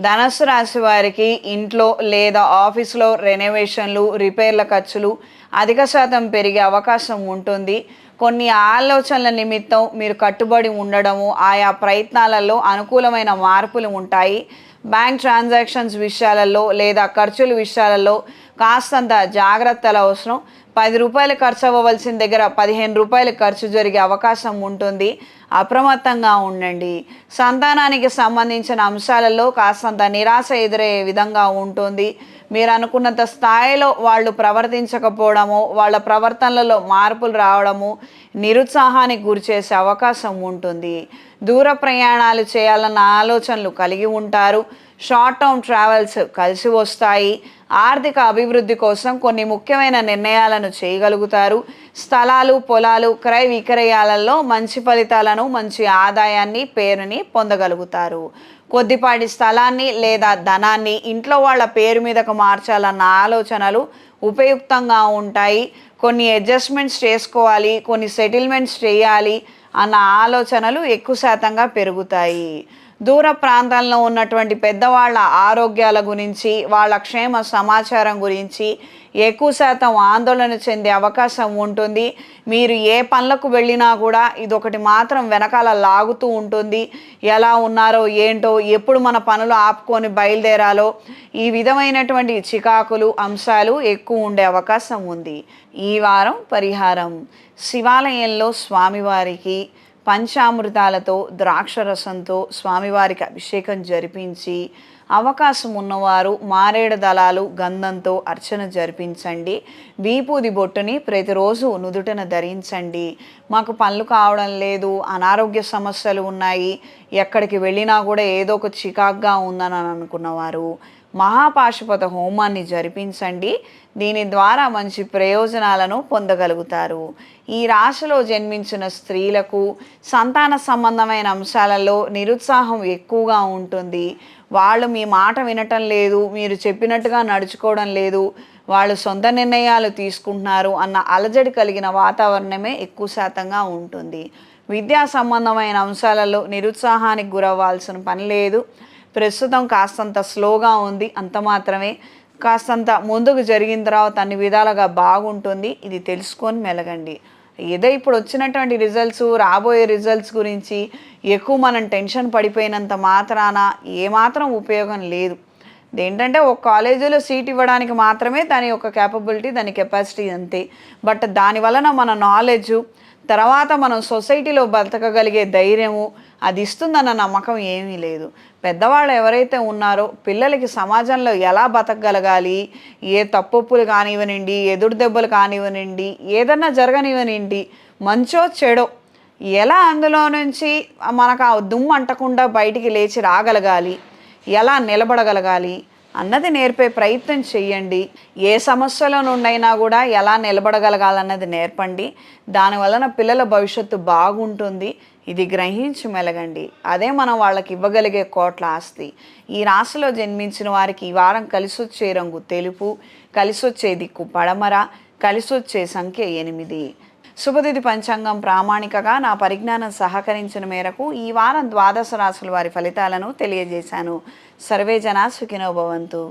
ధనస్సు రాశి వారికి ఇంట్లో లేదా ఆఫీస్లో రెనోవేషన్లు, రిపేర్ల ఖర్చులు అధిక శాతం పెరిగే అవకాశం ఉంటుంది. కొన్ని ఆలోచనల నిమిత్తం మీరు కట్టుబడి ఉండడము, ఆయా ప్రయత్నాలలో అనుకూలమైన మార్పులు ఉంటాయి. బ్యాంక్ ట్రాన్సాక్షన్స్ విషయాలలో లేదా ఖర్చుల విషయాలలో కాస్తంత జాగ్రత్తలు అవసరం. రూ. 10 ఖర్చు అవ్వవలసిన దగ్గర రూ. 15 ఖర్చు జరిగే అవకాశం ఉంటుంది. అప్రమత్తంగా ఉండండి. సంతానానికి సంబంధించిన అంశాలలో కాస్తంత నిరాశ ఎదురయ్యే విధంగా ఉంటుంది. మీరు అనుకున్నంత స్థాయిలో వాళ్ళు ప్రవర్తించకపోవడము, వాళ్ళ ప్రవర్తనలలో మార్పులు రావడము నిరుత్సాహానికి గురిచేసే అవకాశం ఉంటుంది. దూర ప్రయాణాలు చేయాలన్న ఆలోచనలు కలిగి ఉంటారు. షార్ట్ టర్మ్ ట్రావెల్స్ కలిసి వస్తాయి. ఆర్థిక అభివృద్ధి కోసం కొన్ని ముఖ్యమైన నిర్ణయాలను చేయగలుగుతారు. స్థలాలు, పొలాలు క్రయ విక్రయాలలో మంచి ఫలితాలను, మంచి ఆదాయాన్ని, పేరుని పొందగలుగుతారు. కొద్దిపాటి స్థలాన్ని లేదా ధనాన్ని ఇంట్లో వాళ్ళ పేరు మీదకు మార్చాలన్న ఆలోచనలు ఉపయుక్తంగా ఉంటాయి. కొన్ని అడ్జస్ట్మెంట్స్ చేసుకోవాలి, కొన్ని సెటిల్మెంట్స్ చేయాలి అన్న ఆలోచనలు ఎక్కువ శాతంగా పెరుగుతాయి. దూర ప్రాంతాల్లో ఉన్నటువంటి పెద్దవాళ్ళ ఆరోగ్యాల గురించి, వాళ్ళ క్షేమ సమాచారం గురించి ఎక్కువ శాతం ఆందోళన చెందే అవకాశం ఉంటుంది. మీరు ఏ పనులకు వెళ్ళినా కూడా ఇదొకటి మాత్రం వెనకాల లాగుతూ ఉంటుంది. ఎలా ఉన్నారో ఏంటో, ఎప్పుడు మన పనులు ఆపుకొని బయలుదేరాలో, ఈ విధమైనటువంటి చికాకులు అంశాలు ఎక్కువ ఉండే అవకాశం ఉంది. ఈ వారం పరిహారం: శివాలయంలో స్వామివారికి పంచామృతాలతో, ద్రాక్షరసంతో స్వామివారికి అభిషేకం జరిపించి, అవకాశం ఉన్నవారు మారేడు దళాలు, గంధంతో అర్చన జరిపించండి. వీపూది బొట్టుని ప్రతిరోజు నుదుటన ధరించండి. మాకు పనులు కావడం లేదు, అనారోగ్య సమస్యలు ఉన్నాయి, ఎక్కడికి వెళ్ళినా కూడా ఏదో ఒక చికాగ్గా ఉందని అనుకున్నవారు మహాపాశుపత హోమాన్ని జరిపించండి. దీని ద్వారా మంచి ప్రయోజనాలను పొందగలుగుతారు. ఈ రాశిలో జన్మించిన స్త్రీలకు సంతాన సంబంధమైన అంశాలలో నిరుత్సాహం ఎక్కువగా ఉంటుంది. వాళ్ళు మీ మాట వినటం లేదు, మీరు చెప్పినట్టుగా నడుచుకోవడం లేదు, వాళ్ళు సొంత నిర్ణయాలు తీసుకుంటున్నారు అన్న అలజడి కలిగిన వాతావరణమే ఎక్కువ శాతంగా ఉంటుంది. విద్యా సంబంధమైన అంశాలలో నిరుత్సాహానికి గురవ్వాల్సిన పని లేదు. ప్రస్తుతం కాస్తంత స్లోగా ఉంది, అంత మాత్రమే. కాస్తంత ముందుకు జరిగిన తర్వాత అన్ని విధాలుగా బాగుంటుంది. ఇది తెలుసుకొని మెలగండి. ఏదో ఇప్పుడు వచ్చినటువంటి రిజల్ట్స్, రాబోయే రిజల్ట్స్ గురించి ఎక్కువ మనం టెన్షన్ పడిపోయినంత మాత్రాన ఏమాత్రం ఉపయోగం లేదు. ఏంటంటే ఒక కాలేజీలో సీట్ ఇవ్వడానికి మాత్రమే దాని యొక్క క్యాపబిలిటీ, దాని కెపాసిటీ అంతే. బట్ దాని వలన మన నాలెడ్జు, తర్వాత మనం సొసైటీలో బతకగలిగే ధైర్యము అది ఇస్తుందన్న నమ్మకం ఏమీ లేదు. పెద్దవాళ్ళు ఎవరైతే ఉన్నారో పిల్లలకి సమాజంలో ఎలా బతకగలగాలి, ఏ తప్పొప్పులు కానివ్వనండి, ఎదురు దెబ్బలు కానివ్వనండి, ఏదన్నా జరగనివ్వనండి, మంచో చెడో ఎలా అందులో నుంచి మనకు ఆ దుమ్ము అంటకుండా బయటికి లేచి రాగలగాలి, ఎలా నిలబడగలగాలి అన్నది నేర్పే ప్రయత్నం చెయ్యండి. ఏ సమస్యలో నుండైనా కూడా ఎలా నిలబడగలగాలన్నది నేర్పండి. దానివలన పిల్లల భవిష్యత్తు బాగుంటుంది. ఇది గ్రహించి మెలగండి. అదే మనం వాళ్ళకి ఇవ్వగలిగే కోట్ల ఆస్తి. ఈ రాశిలో జన్మించిన వారికి ఈ వారం కలిసొచ్చే రంగు తెలుపు, కలిసొచ్చే దిక్కు పడమర, కలిసొచ్చే సంఖ్య 8. శుభతిథి పంచాంగం ప్రామాణికగా నా పరిజ్ఞానం సహకరించిన మేరకు ఈ వారం ద్వాదశ రాశుల వారి ఫలితాలను తెలియజేశాను. సర్వే జనా సుఖినో భవంతు.